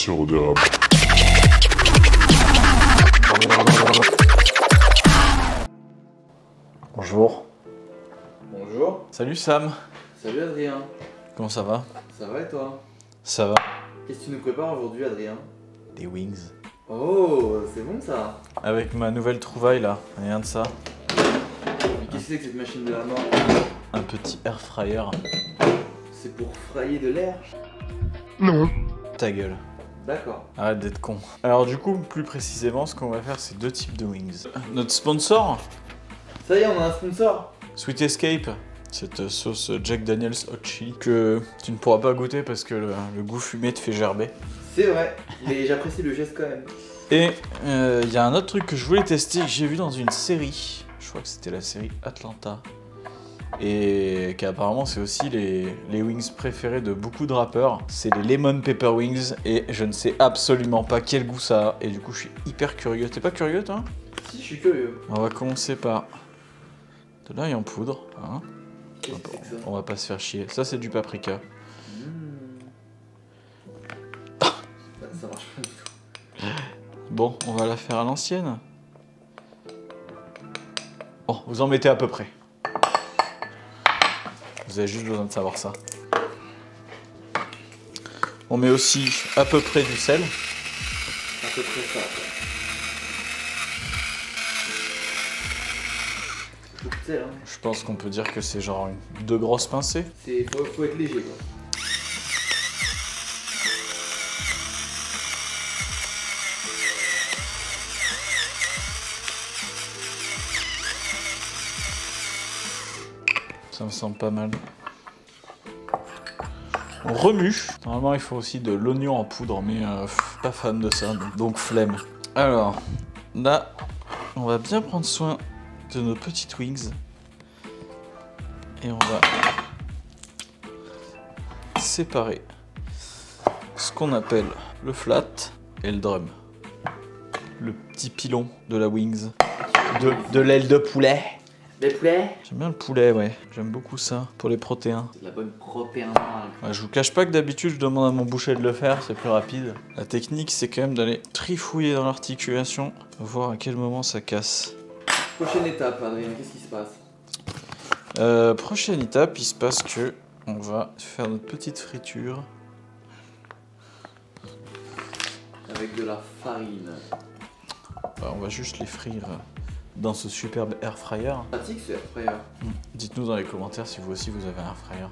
sirop d'érable. Bonjour. Bonjour. Salut Sam. Salut Adrien. Comment ça va? Ça va et toi? Ça va. Qu'est-ce que tu nous prépares aujourd'hui Adrien? Des wings. Oh, c'est bon ça. Avec ma nouvelle trouvaille là, rien de ça. Mais qu'est-ce que c'est que cette machine de la mort? Un petit air fryer. C'est pour frayer de l'air? Non. Ta gueule. D'accord. Arrête d'être con. Alors du coup, plus précisément, ce qu'on va faire, c'est deux types de wings. Notre sponsor, Ça y est, on a un sponsor. Sweet Escape. Cette sauce Jack Daniels Hot Chili que tu ne pourras pas goûter parce que le goût fumé te fait gerber. C'est vrai, mais j'apprécie le geste quand même. Et il y a un autre truc que je voulais tester, que j'ai vu dans une série. Je crois que c'était la série Atlanta. Et qu'apparemment c'est aussi les wings préférés de beaucoup de rappeurs. C'est les Lemon Pepper Wings et je ne sais absolument pas quel goût ça a. Et du coup je suis hyper curieux. T'es pas curieux toi? Si, je suis curieux. On va commencer par de l'ail en poudre. Hein. Qu'est-ce que c'est que ça? On va pas se faire chier. Ça c'est du paprika. Ça marche pas du tout. Bon, on va la faire à l'ancienne. Bon, vous en mettez à peu près. Vous avez juste besoin de savoir ça. On met aussi à peu près du sel. À peu près ça. Beaucoup de sel, hein. Je pense qu'on peut dire que c'est genre deux grosses pincées. Faut être léger quoi. Ça me semble pas mal. On remue. Normalement, il faut aussi de l'oignon en poudre, mais pas fan de ça, donc flemme. Alors, là, on va bien prendre soin de nos petites wings. Et on va séparer ce qu'on appelle le flat et le drum. Le petit pilon de la wings. De l'aile de poulet. Les poulets? J'aime bien le poulet, ouais. J'aime beaucoup ça pour les protéines. C'est de la bonne protéine. Ouais, je vous cache pas que d'habitude je demande à mon boucher de le faire, c'est plus rapide. La technique c'est quand même d'aller trifouiller dans l'articulation, voir à quel moment ça casse. Prochaine étape Adrien, qu'est-ce qui se passe? Prochaine étape, il se passe que on va faire notre petite friture. Avec de la farine. Bah, on va juste les frire dans ce superbe air fryer. Pratique ce air fryer. Dites-nous dans les commentaires si vous aussi vous avez un air fryer.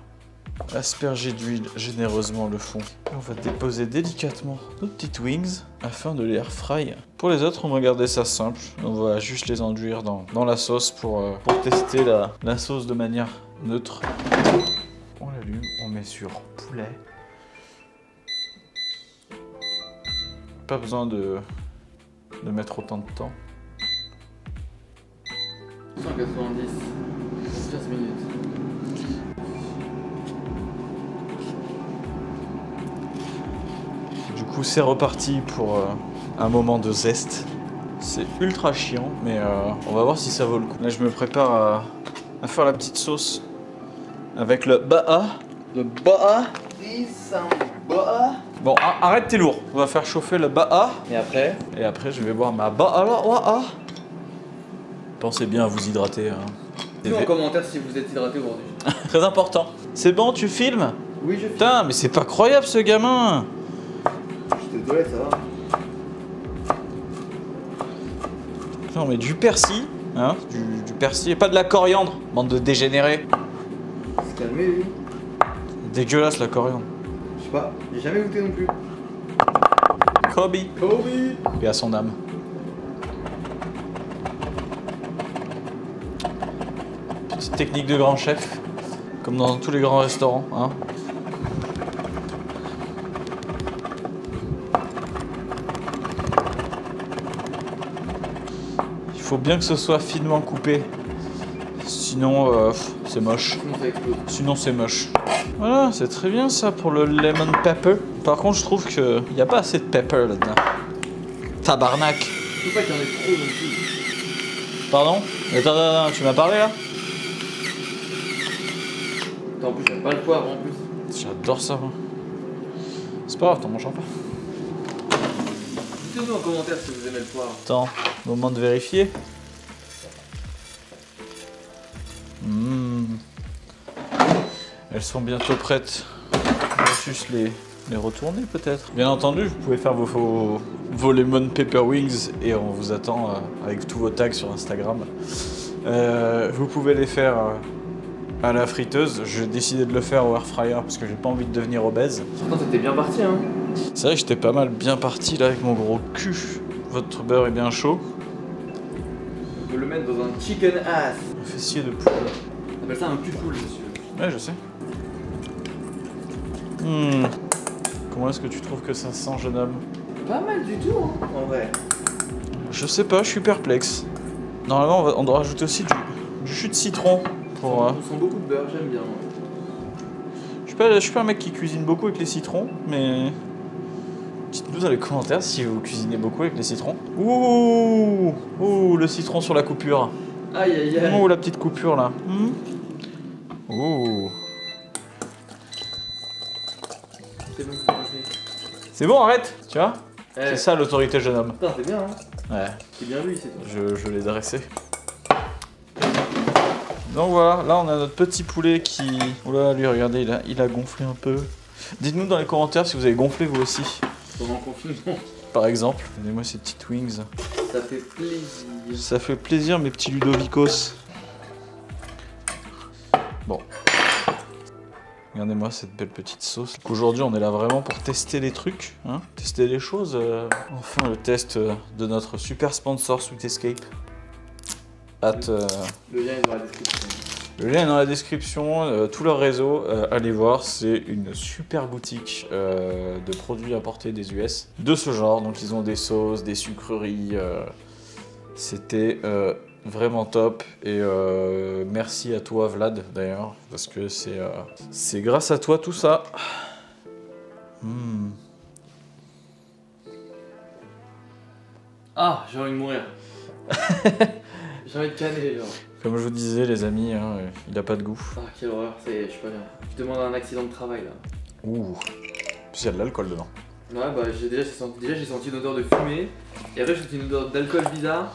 Asperger d'huile généreusement le fond. Et on va déposer délicatement nos petites wings afin de les air fry. Pour les autres, on va garder ça simple. On va juste les enduire dans la sauce pour tester la sauce de manière neutre. On l'allume, on met sur poulet. Pas besoin de mettre autant de temps. 190. 15 minutes. Du coup, c'est reparti pour un moment de zeste. C'est ultra chiant, mais on va voir si ça vaut le coup. Là, je me prépare à faire la petite sauce avec le ba'a. Le ba'a. Bon, arrête, t'es lourd. On va faire chauffer le ba'a. Et après? Et après, je vais boire ma ba'a. Pensez bien à vous hydrater. Hein. Dites-nous en commentaire si vous êtes hydraté aujourd'hui. Très important. C'est bon, tu filmes? Oui, je filme. Putain, mais c'est pas croyable ce gamin. J'étais aux toilettes, ça va. On met du persil, hein, du persil et pas de la coriandre, bande de dégénérés. Se calmer, lui. Dégueulasse la coriandre. Je sais pas, j'ai jamais goûté non plus. Kobe. Kobe! Et à son âme. Petite technique de grand chef, comme dans tous les grands restaurants, hein. Il faut bien que ce soit finement coupé, sinon c'est moche. Sinon ça explose. Sinon c'est moche. Voilà, c'est très bien ça pour le lemon pepper. Par contre, je trouve qu'il n'y a pas assez de pepper là-dedans. Tabarnak. Faut pas qu'il y en ait trop non plus. Pardon? Attends, tu m'as parlé là? Attends, en plus, j'aime pas le poivre en plus. J'adore ça, moi. C'est pas grave, t'en mangeras pas. Dites-nous en commentaire si vous aimez le poire. Attends, moment de vérifier. Elles sont bientôt prêtes. On va juste les retourner peut-être. Bien entendu, vous pouvez faire vos lemon pepper wings et on vous attend avec tous vos tags sur Instagram. Vous pouvez les faire à la friteuse. J'ai décidé de le faire au air fryer parce que j'ai pas envie de devenir obèse. Pourtant t'étais bien parti hein. C'est vrai que j'étais pas mal bien parti là avec mon gros cul. Votre beurre est bien chaud. On peut le mettre dans un chicken ass. Un fessier de poule. On appelle ça un cul de poule, monsieur. Ouais, je sais. Comment est-ce que tu trouves que ça sent, jeune homme? Pas mal du tout hein, en vrai. Je sais pas, je suis perplexe. Normalement, on doit rajouter aussi du jus de citron pour... On sent beaucoup de beurre, j'aime bien. Je suis pas un mec qui cuisine beaucoup avec les citrons, mais... Dites-nous dans les commentaires si vous cuisinez beaucoup avec les citrons. Ouh, ouh, le citron sur la coupure. Aïe aïe aïe. Ouh, la petite coupure là. Ouh. C'est bon, C'est bon, arrête. Tu vois, c'est c'est ça l'autorité jeune homme. Putain, c'est bien hein. Ouais. C'est bien lui, c'est toi. Je l'ai dressé. Donc voilà, là on a notre petit poulet qui... Oula, lui regardez, il a gonflé un peu. Dites-nous dans les commentaires si vous avez gonflé vous aussi. Pendant le confinement. Par exemple, donnez-moi ces petites wings. Ça fait plaisir. Ça fait plaisir mes petits Ludovicos. Bon. Regardez-moi cette belle petite sauce. Aujourd'hui on est là vraiment pour tester les trucs, hein, tester les choses. Enfin le test de notre super sponsor Sweet Escape. Le lien est dans la description. Le lien est dans la description, tout leur réseau, allez voir, c'est une super boutique de produits importés des US de ce genre. Donc ils ont des sauces, des sucreries, c'était vraiment top et merci à toi Vlad d'ailleurs parce que c'est grâce à toi tout ça. Ah, j'ai envie de mourir. J'ai envie de canner, genre. Comme je vous disais les amis, hein, il a pas de goût. Ah, quelle horreur, je suis pas bien. Je demande un accident de travail là. Ouh, puis il y a de l'alcool dedans. Ouais, bah déjà j'ai senti une odeur de fumée, et après j'ai senti une odeur d'alcool bizarre.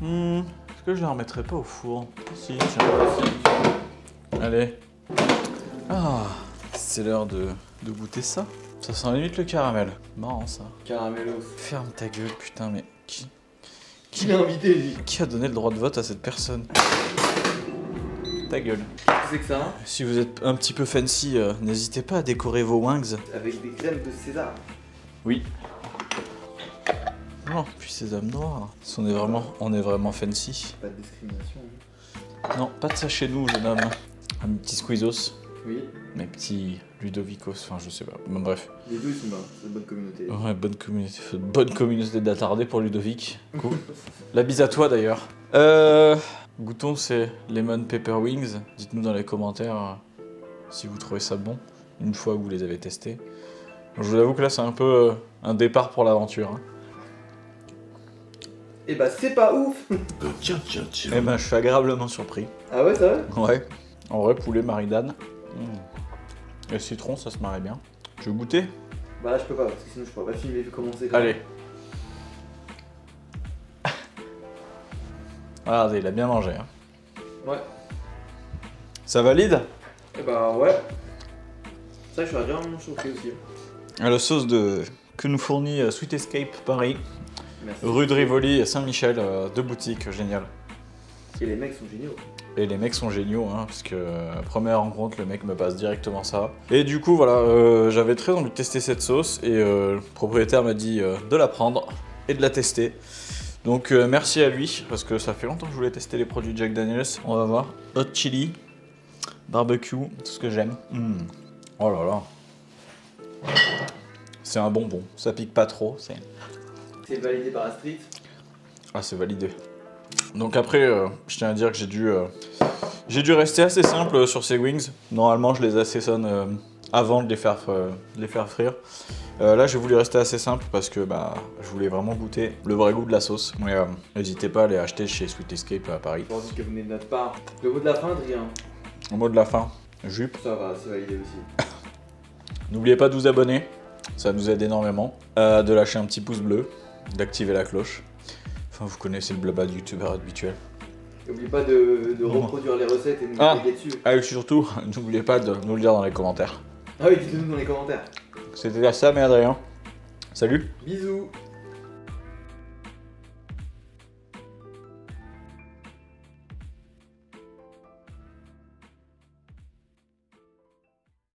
Est-ce que je la remettrai pas au four? Si, tiens. Allez. Ah, c'est l'heure de goûter ça. Ça sent limite le caramel. Marrant ça. Caramellos. Ferme ta gueule, putain, mais Qui l'a invité lui? qui a donné le droit de vote à cette personne? Ta gueule. Qu'est-ce que c'est que ça? Si vous êtes un petit peu fancy, n'hésitez pas à décorer vos wings. Avec des crèmes de César. Oui. Non, puis sésame noir. On est vraiment fancy. Pas de discrimination. Non, pas de ça chez nous, jeune homme. Un petit squeezos. Oui. Mes petits Ludovicos, enfin je sais pas. Bon, bref. Les deux ils sont bien, c'est une bonne communauté. Ouais, bonne communauté d'attardés pour Ludovic. Cool. La bise à toi d'ailleurs. Goûtons ces lemon pepper wings. Dites-nous dans les commentaires si vous trouvez ça bon, une fois que vous les avez testés. Je vous avoue que là c'est un peu un départ pour l'aventure. Hein. Et bah c'est pas ouf. Eh ben je suis agréablement surpris. Ah ouais, ça va? Ouais. En vrai, poulet maridane. Le citron, ça se marie bien. Tu veux goûter? Bah là je peux pas, parce que sinon je pourrais pas filmer comment c'est. Allez. Regardez, il a bien mangé. Hein. Ouais. Ça valide? Et bah ouais. Ça je suis agréablement choqué aussi. La sauce que nous fournit Sweet Escape Paris. Merci. Rue de Rivoli à Saint-Michel, deux boutiques, génial. Et les mecs sont géniaux. Et les mecs sont géniaux, hein, parce que première rencontre, le mec me passe directement ça. Et du coup, voilà, j'avais très envie de tester cette sauce, et le propriétaire m'a dit de la prendre et de la tester. Donc merci à lui, parce que ça fait longtemps que je voulais tester les produits Jack Daniels. On va voir. Hot chili, barbecue, tout ce que j'aime. Oh là là. C'est un bonbon, ça pique pas trop. C'est validé par la street. Ah, c'est validé. Donc après, je tiens à dire que j'ai dû rester assez simple sur ces wings. Normalement, je les assaisonne avant de les faire frire. Là, j'ai voulu rester assez simple parce que je voulais vraiment goûter le vrai goût de la sauce. Mais n'hésitez pas à les acheter chez Sweet Escape à Paris. Je pense que vous venez de notre part. Le mot de la fin, Adrien. Au mot de la fin, jupe. Ça va, c'est validé aussi. N'oubliez pas de vous abonner, ça nous aide énormément. De lâcher un petit pouce bleu. d'activer la cloche. Enfin, vous connaissez le blabla du youtubeur habituel. N'oublie pas de reproduire les recettes et de nous taguer dessus. Ah, et surtout, n'oubliez pas de nous le dire dans les commentaires. Ah oui, dites-le nous dans les commentaires. C'était ça, mais Adrien. Salut. Bisous.